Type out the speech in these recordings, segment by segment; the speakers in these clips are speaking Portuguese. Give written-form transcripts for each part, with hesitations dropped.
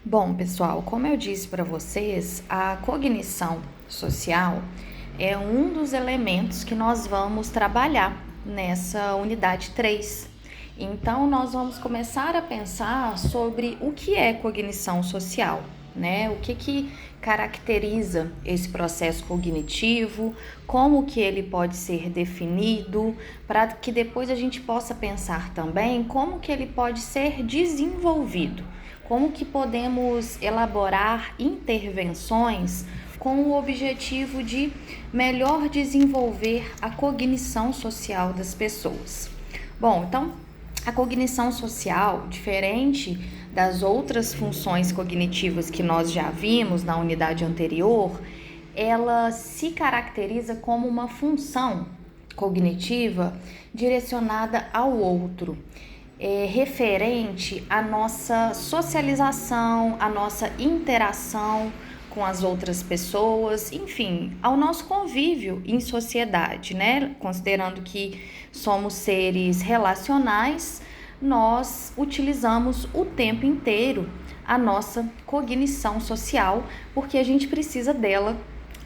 Bom, pessoal, como eu disse para vocês, a cognição social é um dos elementos que nós vamos trabalhar nessa unidade 3. Então, nós vamos começar a pensar sobre o que é cognição social, né? O que caracteriza esse processo cognitivo, como que ele pode ser definido, para que depois a gente possa pensar também como que ele pode ser desenvolvido. Como que podemos elaborar intervenções com o objetivo de melhor desenvolver a cognição social das pessoas? Bom, então, a cognição social, diferente das outras funções cognitivas que nós já vimos na unidade anterior, ela se caracteriza como uma função cognitiva direcionada ao outro, referente à nossa socialização, à nossa interação com as outras pessoas, enfim, ao nosso convívio em sociedade, né? Considerando que somos seres relacionais, nós utilizamos o tempo inteiro a nossa cognição social, porque a gente precisa dela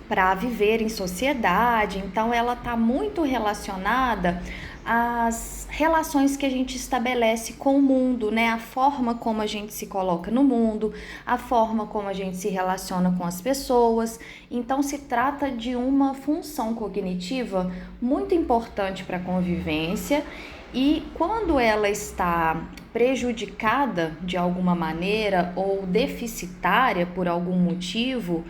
para viver em sociedade. Então ela está muito relacionada às relações que a gente estabelece com o mundo, né? A forma como a gente se coloca no mundo, a forma como a gente se relaciona com as pessoas. Então se trata de uma função cognitiva muito importante para a convivência, e quando ela está prejudicada de alguma maneira ou deficitária por algum motivo,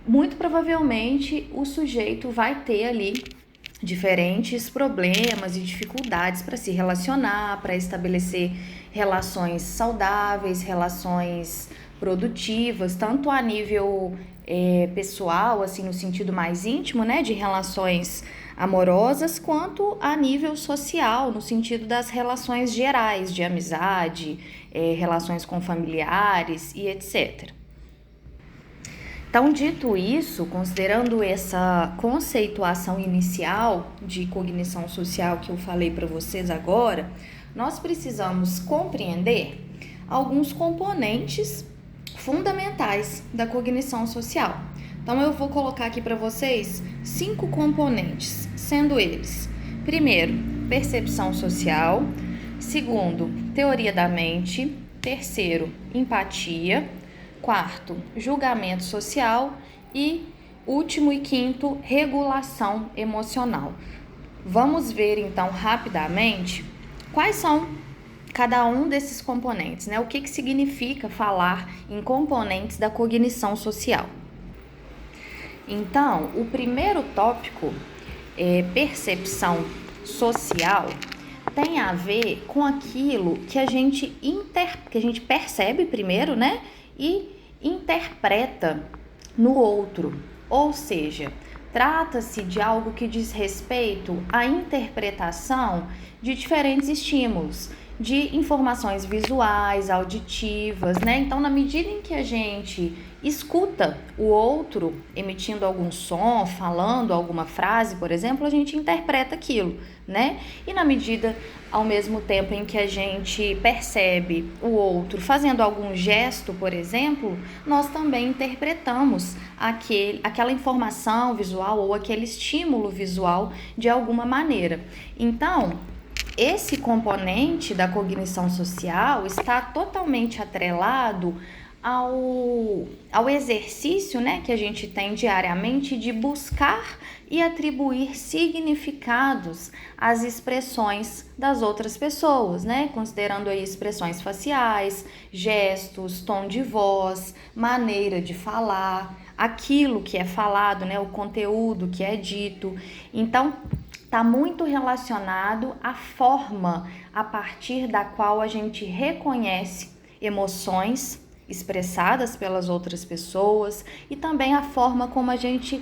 muito provavelmente o sujeito vai ter ali diferentes problemas e dificuldades para se relacionar, para estabelecer relações saudáveis, relações produtivas, tanto a nível pessoal, assim, no sentido mais íntimo, né, de relações amorosas, quanto a nível social, no sentido das relações gerais, de amizade, relações com familiares e etc. Então, dito isso, considerando essa conceituação inicial de cognição social que eu falei para vocês agora, nós precisamos compreender alguns componentes fundamentais da cognição social. Então, eu vou colocar aqui para vocês 5 componentes, sendo eles: primeiro, percepção social; segundo, teoria da mente; terceiro, empatia; quarto, julgamento social; e último e quinto, regulação emocional. Vamos ver então rapidamente quais são cada um desses componentes, né? O que significa falar em componentes da cognição social. Então, o primeiro tópico, percepção social, tem a ver com aquilo que a gente percebe primeiro, né? E interpreta no outro. Ou seja, trata-se de algo que diz respeito à interpretação de diferentes estímulos, de informações visuais, auditivas, né? Então, na medida em que a gente escuta o outro emitindo algum som, falando alguma frase, por exemplo, a gente interpreta aquilo, né? E na medida, ao mesmo tempo em que a gente percebe o outro fazendo algum gesto, por exemplo, nós também interpretamos aquela informação visual ou aquele estímulo visual de alguma maneira. Então, esse componente da cognição social está totalmente atrelado ao exercício, né, que a gente tem diariamente de buscar e atribuir significados às expressões das outras pessoas, né, considerando aí expressões faciais, gestos, tom de voz, maneira de falar, aquilo que é falado, né, o conteúdo que é dito. Então, está muito relacionado à forma a partir da qual a gente reconhece emoções expressadas pelas outras pessoas e também a forma como a gente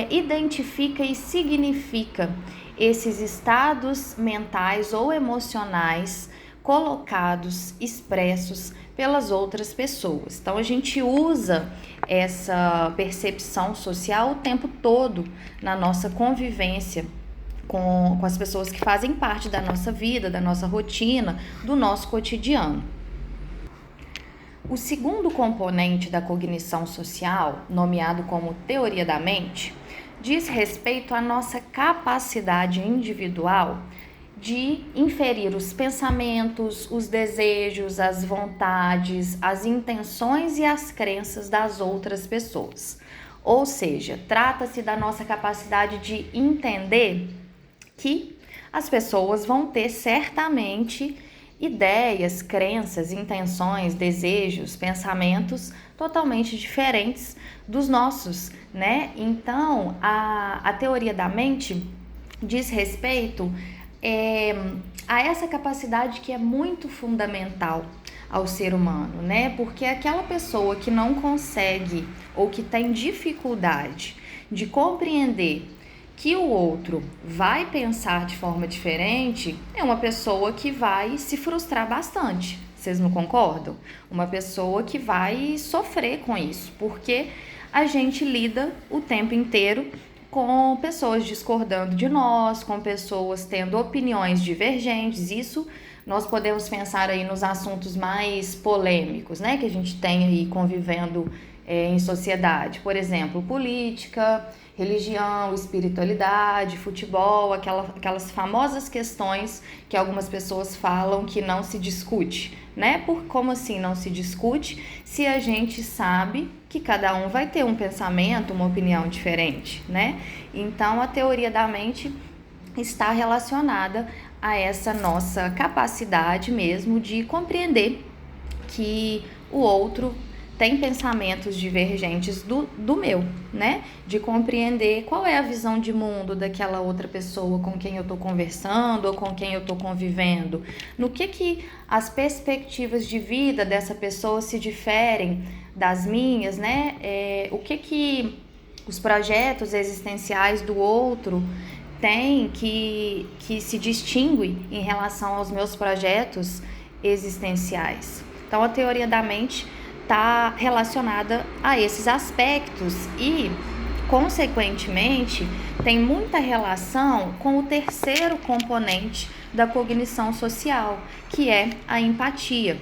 identifica e significa esses estados mentais ou emocionais colocados, expressos pelas outras pessoas. Então, a gente usa essa percepção social o tempo todo na nossa convivência com as pessoas que fazem parte da nossa vida, da nossa rotina, do nosso cotidiano. O segundo componente da cognição social, nomeado como teoria da mente, diz respeito à nossa capacidade individual de inferir os pensamentos, os desejos, as vontades, as intenções e as crenças das outras pessoas. Ou seja, trata-se da nossa capacidade de entender que as pessoas vão ter certamente ideias, crenças, intenções, desejos, pensamentos totalmente diferentes dos nossos, né? Então, a teoria da mente diz respeito a essa capacidade que é muito fundamental ao ser humano, né? Porque aquela pessoa que não consegue ou que tem dificuldade de compreender que o outro vai pensar de forma diferente, é uma pessoa que vai se frustrar bastante. Vocês não concordam? Uma pessoa que vai sofrer com isso, porque a gente lida o tempo inteiro com pessoas discordando de nós, com pessoas tendo opiniões divergentes. Isso nós podemos pensar aí nos assuntos mais polêmicos, né, que a gente tem aí convivendo em sociedade. Por exemplo, política, religião, espiritualidade, futebol, aquelas famosas questões que algumas pessoas falam que não se discute, né? Como assim não se discute se a gente sabe que cada um vai ter um pensamento, uma opinião diferente, né? Então, a teoria da mente está relacionada a essa nossa capacidade mesmo de compreender que o outro tem pensamentos divergentes do meu, né? De compreender qual é a visão de mundo daquela outra pessoa com quem eu estou conversando ou com quem eu estou convivendo. No que as perspectivas de vida dessa pessoa se diferem das minhas, né? O que os projetos existenciais do outro têm que se distingue em relação aos meus projetos existenciais. Então, a teoria da mente está relacionada a esses aspectos e, consequentemente, tem muita relação com o terceiro componente da cognição social, que é a empatia.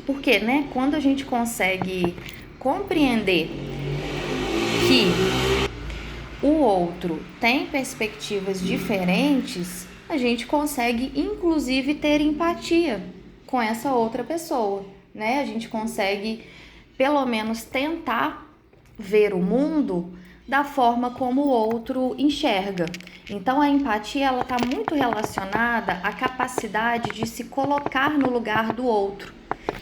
Porque, né, quando a gente consegue compreender que o outro tem perspectivas diferentes, a gente consegue, inclusive, ter empatia com essa outra pessoa, né? A gente consegue pelo menos tentar ver o mundo da forma como o outro enxerga. Então, a empatia ela está muito relacionada à capacidade de se colocar no lugar do outro,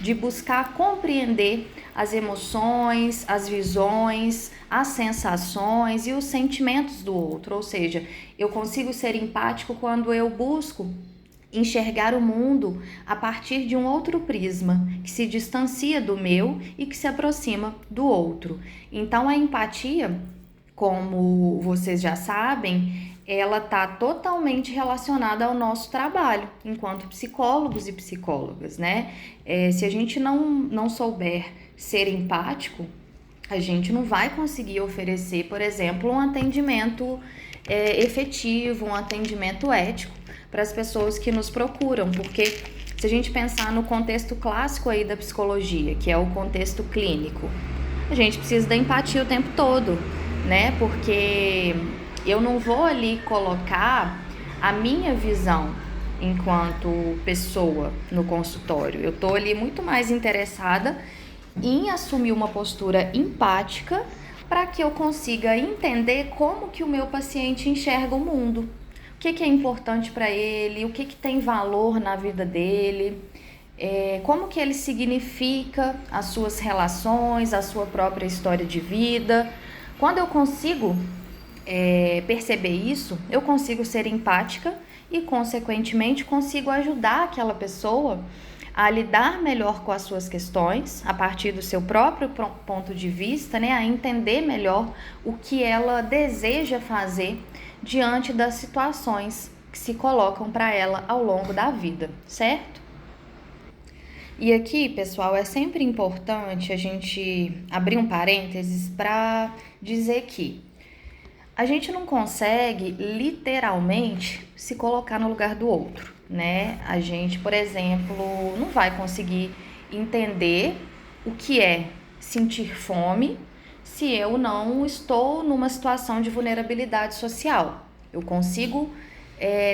de buscar compreender as emoções, as visões, as sensações e os sentimentos do outro. Ou seja, eu consigo ser empático quando eu busco enxergar o mundo a partir de um outro prisma, que se distancia do meu e que se aproxima do outro. Então, a empatia, como vocês já sabem, ela está totalmente relacionada ao nosso trabalho enquanto psicólogos e psicólogas, né? Se a gente não souber ser empático, a gente não vai conseguir oferecer, por exemplo, um atendimento efetivo, um atendimento ético para as pessoas que nos procuram, porque se a gente pensar no contexto clássico aí da psicologia, que é o contexto clínico, a gente precisa da empatia o tempo todo, né? Porque eu não vou ali colocar a minha visão enquanto pessoa no consultório. Eu tô ali muito mais interessada em assumir uma postura empática para que eu consiga entender como que o meu paciente enxerga o mundo. O que é importante para ele, o que tem valor na vida dele, como que ele significa as suas relações, a sua própria história de vida. Quando eu consigo perceber isso, eu consigo ser empática e, consequentemente, consigo ajudar aquela pessoa a lidar melhor com as suas questões, a partir do seu próprio ponto de vista, né, a entender melhor o que ela deseja fazer diante das situações que se colocam para ela ao longo da vida, certo? E aqui, pessoal, é sempre importante a gente abrir um parênteses para dizer que a gente não consegue literalmente se colocar no lugar do outro, né? A gente, por exemplo, não vai conseguir entender o que é sentir fome se eu não estou numa situação de vulnerabilidade social. Eu consigo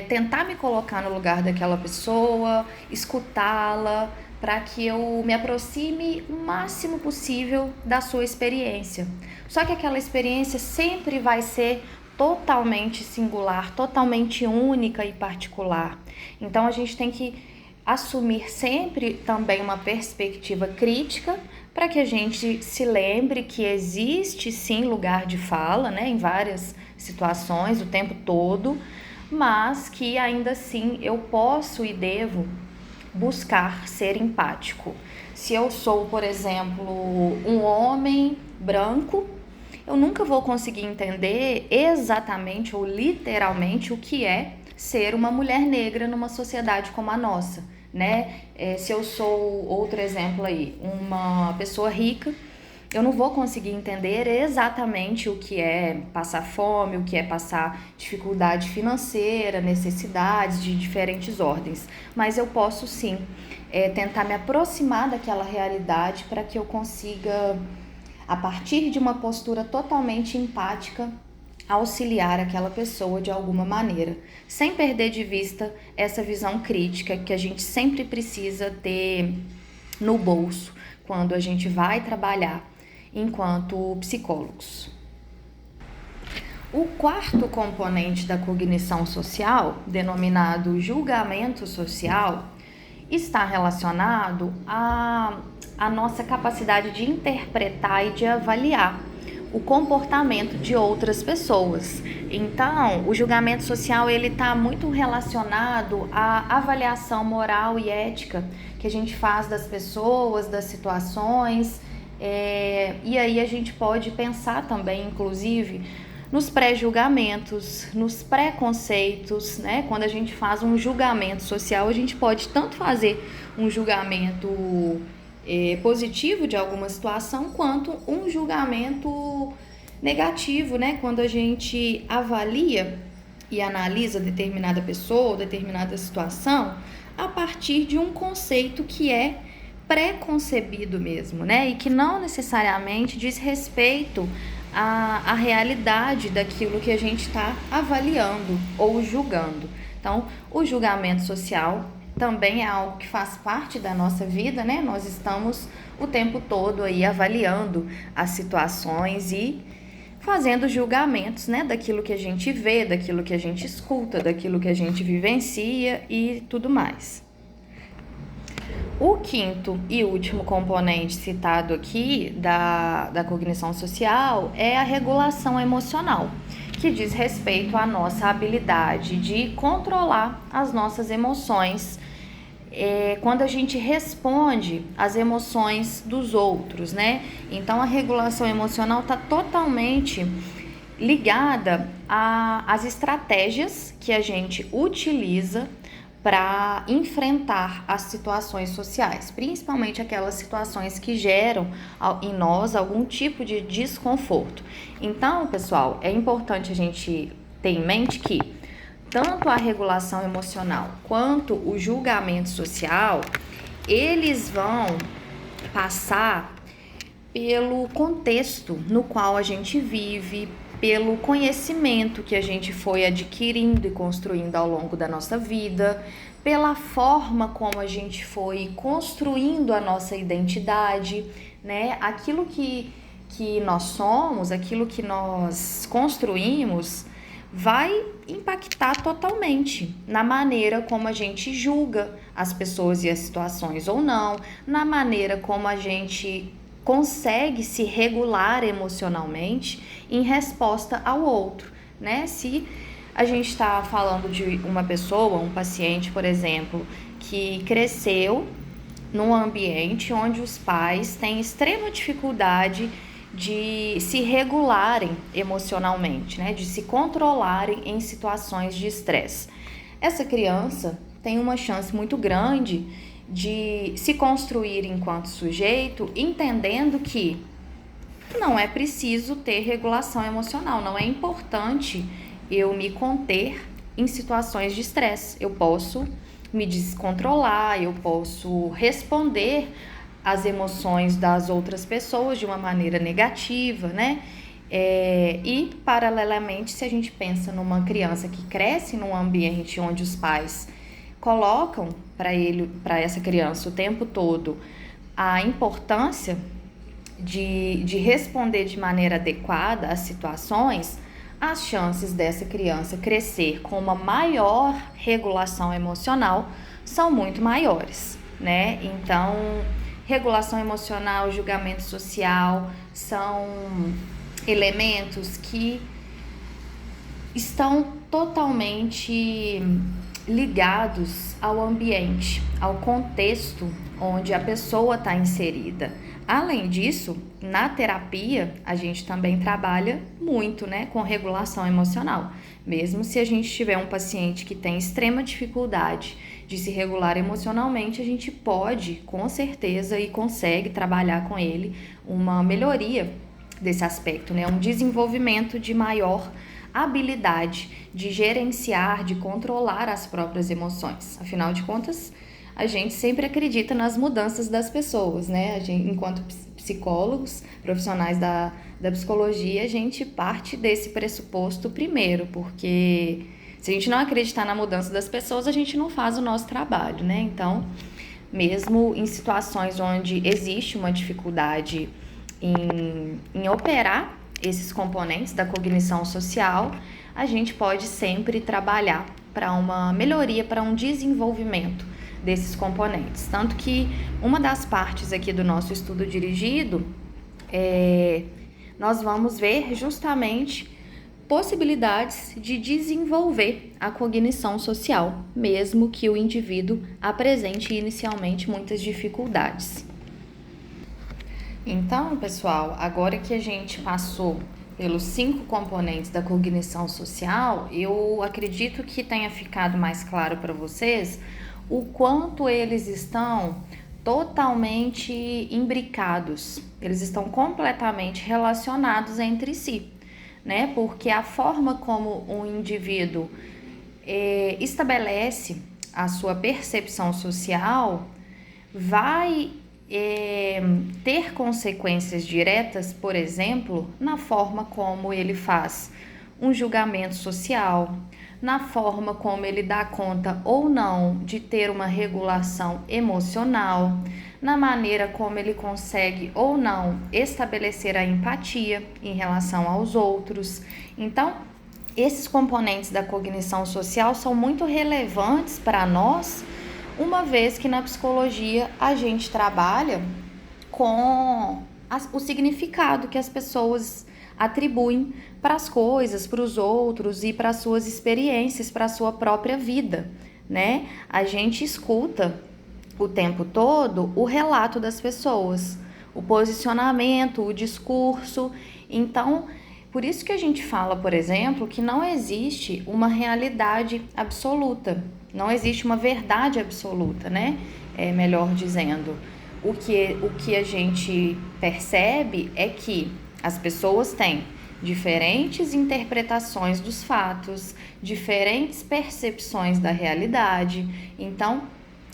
tentar me colocar no lugar daquela pessoa, escutá-la, para que eu me aproxime o máximo possível da sua experiência. Só que aquela experiência sempre vai ser totalmente singular, totalmente única e particular. Então a gente tem que assumir sempre também uma perspectiva crítica para que a gente se lembre que existe sim lugar de fala, né, em várias situações o tempo todo, mas que ainda assim eu posso e devo buscar ser empático. Se eu sou, por exemplo, um homem branco, eu nunca vou conseguir entender exatamente ou literalmente o que é ser uma mulher negra numa sociedade como a nossa, né? Se eu sou, outro exemplo aí, uma pessoa rica, eu não vou conseguir entender exatamente o que é passar fome, o que é passar dificuldade financeira, necessidades de diferentes ordens, mas eu posso sim tentar me aproximar daquela realidade para que eu consiga, a partir de uma postura totalmente empática, auxiliar aquela pessoa de alguma maneira, sem perder de vista essa visão crítica que a gente sempre precisa ter no bolso quando a gente vai trabalhar enquanto psicólogos. O quarto componente da cognição social, denominado julgamento social, está relacionado à nossa capacidade de interpretar e de avaliar o comportamento de outras pessoas. Então, o julgamento social ele está muito relacionado à avaliação moral e ética que a gente faz das pessoas, das situações, e aí a gente pode pensar também, inclusive, nos pré-julgamentos, nos preconceitos, né? Quando a gente faz um julgamento social, a gente pode tanto fazer um julgamento positivo de alguma situação, quanto um julgamento negativo, né? Quando a gente avalia e analisa determinada pessoa, determinada situação, a partir de um conceito que é pré-concebido mesmo, né? E que não necessariamente diz respeito à realidade daquilo que a gente está avaliando ou julgando. Então, o julgamento social também é algo que faz parte da nossa vida, né? Nós estamos o tempo todo aí avaliando as situações e fazendo julgamentos, né? Daquilo que a gente vê, daquilo que a gente escuta, daquilo que a gente vivencia e tudo mais. O quinto e último componente citado aqui da cognição social é a regulação emocional, que diz respeito à nossa habilidade de controlar as nossas emoções quando a gente responde às emoções dos outros, né? Então, a regulação emocional está totalmente ligada às estratégias que a gente utiliza para enfrentar as situações sociais, principalmente aquelas situações que geram em nós algum tipo de desconforto. Então, pessoal, é importante a gente ter em mente que tanto a regulação emocional quanto o julgamento social, eles vão passar pelo contexto no qual a gente vive, pelo conhecimento que a gente foi adquirindo e construindo ao longo da nossa vida, pela forma como a gente foi construindo a nossa identidade, né? Aquilo que nós somos, aquilo que nós construímos, vai impactar totalmente na maneira como a gente julga as pessoas e as situações ou não, na maneira como a gente consegue se regular emocionalmente em resposta ao outro, né? Se a gente está falando de uma pessoa, um paciente, por exemplo, que cresceu num ambiente onde os pais têm extrema dificuldade de se regularem emocionalmente, né? De se controlarem em situações de estresse. Essa criança tem uma chance muito grande de se construir enquanto sujeito, entendendo que não é preciso ter regulação emocional, não é importante eu me conter em situações de estresse. Eu posso me descontrolar, eu posso responder as emoções das outras pessoas de uma maneira negativa, né? E, paralelamente, se a gente pensa numa criança que cresce num ambiente onde os pais colocam para essa criança o tempo todo a importância de responder de maneira adequada às situações, as chances dessa criança crescer com uma maior regulação emocional são muito maiores, né? Então, regulação emocional, julgamento social são elementos que estão totalmente ligados ao ambiente, ao contexto onde a pessoa está inserida. Além disso, na terapia, a gente também trabalha muito, né, com regulação emocional. Mesmo se a gente tiver um paciente que tem extrema dificuldade de se regular emocionalmente, a gente pode, com certeza, e consegue trabalhar com ele uma melhoria desse aspecto, né, um desenvolvimento de maior habilidade de gerenciar, de controlar as próprias emoções. Afinal de contas, a gente sempre acredita nas mudanças das pessoas, né? Enquanto psicólogos, profissionais da psicologia, a gente parte desse pressuposto primeiro, porque se a gente não acreditar na mudança das pessoas, a gente não faz o nosso trabalho, né? Então, mesmo em situações onde existe uma dificuldade em operar esses componentes da cognição social, a gente pode sempre trabalhar para uma melhoria, para um desenvolvimento desses componentes. Tanto que uma das partes aqui do nosso estudo dirigido, nós vamos ver justamente possibilidades de desenvolver a cognição social, mesmo que o indivíduo apresente inicialmente muitas dificuldades. Então, pessoal, agora que a gente passou pelos 5 componentes da cognição social, eu acredito que tenha ficado mais claro para vocês o quanto eles estão totalmente imbricados, eles estão completamente relacionados entre si, né? Porque a forma como um indivíduo estabelece a sua percepção social vai ter consequências diretas, por exemplo, na forma como ele faz um julgamento social, na forma como ele dá conta ou não de ter uma regulação emocional, na maneira como ele consegue ou não estabelecer a empatia em relação aos outros. Então, esses componentes da cognição social são muito relevantes para nós, uma vez que na psicologia a gente trabalha com o significado que as pessoas atribuem para as coisas, para os outros e para as suas experiências, para a sua própria vida, né? A gente escuta o tempo todo o relato das pessoas, o posicionamento, o discurso. Então, por isso que a gente fala, por exemplo, que não existe uma realidade absoluta, não existe uma verdade absoluta, né? Melhor dizendo, o que a gente percebe é que as pessoas têm diferentes interpretações dos fatos, diferentes percepções da realidade. Então,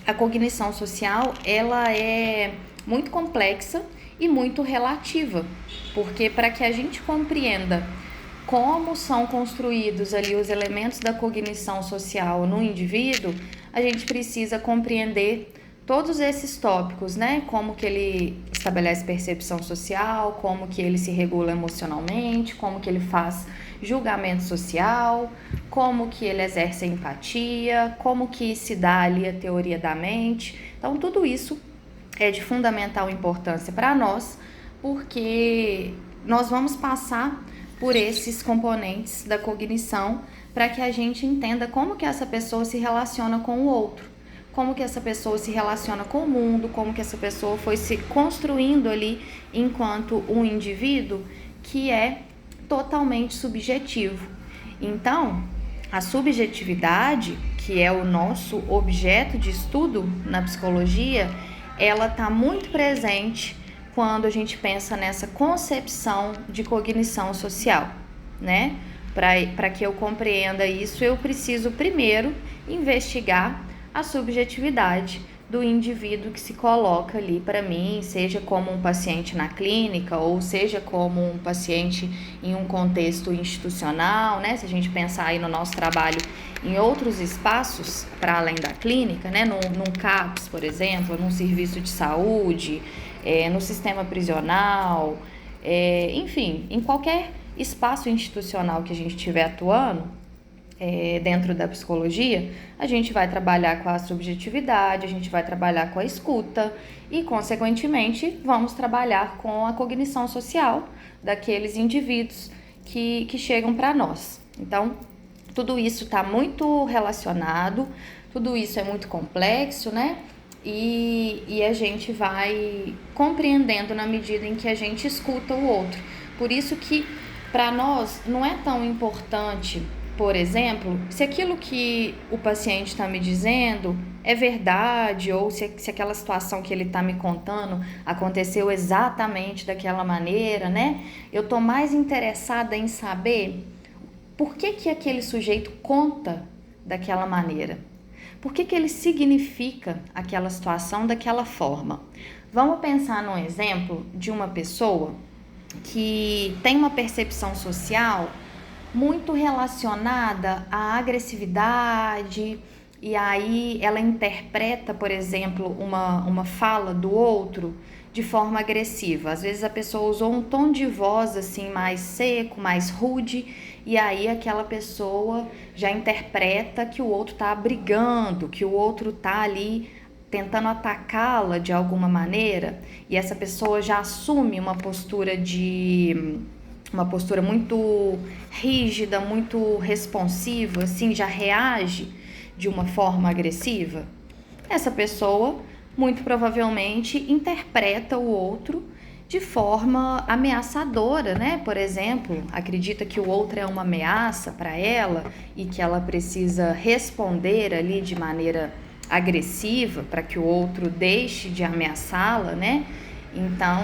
a cognição social, ela é muito complexa e muito relativa, porque para que a gente compreenda como são construídos ali os elementos da cognição social no indivíduo, a gente precisa compreender todos esses tópicos, né? Como que ele estabelece percepção social, como que ele se regula emocionalmente, como que ele faz julgamento social, como que ele exerce a empatia, como que se dá ali a teoria da mente. Então, tudo isso é de fundamental importância para nós, porque nós vamos passar por esses componentes da cognição para que a gente entenda como que essa pessoa se relaciona com o outro, como que essa pessoa se relaciona com o mundo, como que essa pessoa foi se construindo ali enquanto um indivíduo que é totalmente subjetivo. Então, a subjetividade, que é o nosso objeto de estudo na psicologia, ela está muito presente quando a gente pensa nessa concepção de cognição social, né? Para que eu compreenda isso, eu preciso primeiro investigar a subjetividade do indivíduo que se coloca ali para mim, seja como um paciente na clínica ou seja como um paciente em um contexto institucional, né? Se a gente pensar aí no nosso trabalho em outros espaços para além da clínica, né? Num CAPS, por exemplo, num serviço de saúde, no sistema prisional, enfim, em qualquer espaço institucional que a gente estiver atuando, dentro da psicologia, a gente vai trabalhar com a subjetividade, a gente vai trabalhar com a escuta e, consequentemente, vamos trabalhar com a cognição social daqueles indivíduos que chegam para nós. Então, tudo isso está muito relacionado, tudo isso é muito complexo, né? E a gente vai compreendendo na medida em que a gente escuta o outro. Por isso que, para nós, não é tão importante, por exemplo, se aquilo que o paciente está me dizendo é verdade ou se aquela situação que ele está me contando aconteceu exatamente daquela maneira, né? Eu estou mais interessada em saber por que aquele sujeito conta daquela maneira. Por que ele significa aquela situação daquela forma? Vamos pensar num exemplo de uma pessoa que tem uma percepção social muito relacionada à agressividade, e aí ela interpreta, por exemplo, uma fala do outro de forma agressiva. Às vezes a pessoa usou um tom de voz assim mais seco, mais rude, e aí aquela pessoa já interpreta que o outro está brigando, que o outro está ali tentando atacá-la de alguma maneira, e essa pessoa já assume uma postura muito rígida, muito responsiva, assim, já reage de uma forma agressiva. Essa pessoa, muito provavelmente, interpreta o outro de forma ameaçadora, né? Por exemplo, acredita que o outro é uma ameaça para ela e que ela precisa responder ali de maneira agressiva para que o outro deixe de ameaçá-la, né? Então,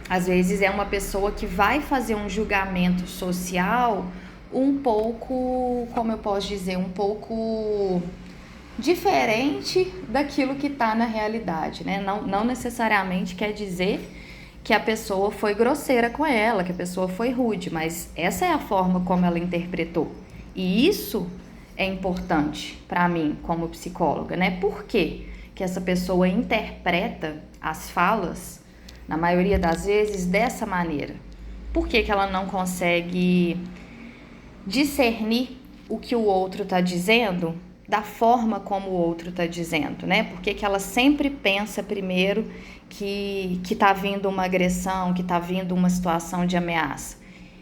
às vezes é uma pessoa que vai fazer um julgamento social um pouco, como eu posso dizer, um pouco diferente daquilo que está na realidade, né? Não necessariamente quer dizer que a pessoa foi grosseira com ela, que a pessoa foi rude, mas essa é a forma como ela interpretou. E isso é importante para mim como psicóloga, né? Por quê que essa pessoa interpreta as falas, na maioria das vezes, dessa maneira? Por que ela não consegue discernir o que o outro está dizendo da forma como o outro está dizendo, né? Por que ela sempre pensa primeiro que está vindo uma agressão, que está vindo uma situação de ameaça?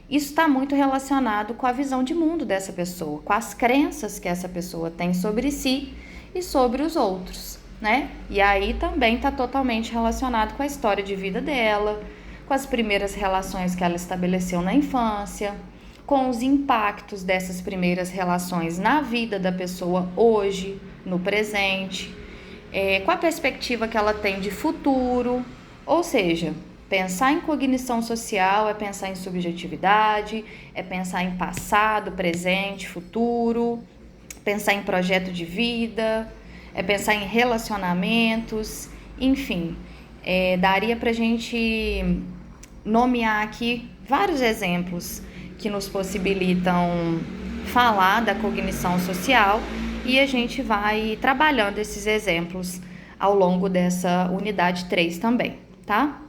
Isso está muito relacionado com a visão de mundo dessa pessoa, com as crenças que essa pessoa tem sobre si e sobre os outros, né? E aí também está totalmente relacionado com a história de vida dela, com as primeiras relações que ela estabeleceu na infância, com os impactos dessas primeiras relações na vida da pessoa hoje, no presente, com a perspectiva que ela tem de futuro. Ou seja, pensar em cognição social é pensar em subjetividade, é pensar em passado, presente, futuro, pensar em projeto de vida, é pensar em relacionamentos, enfim. Daria pra gente nomear aqui vários exemplos que nos possibilitam falar da cognição social, e a gente vai trabalhando esses exemplos ao longo dessa unidade 3 também, tá?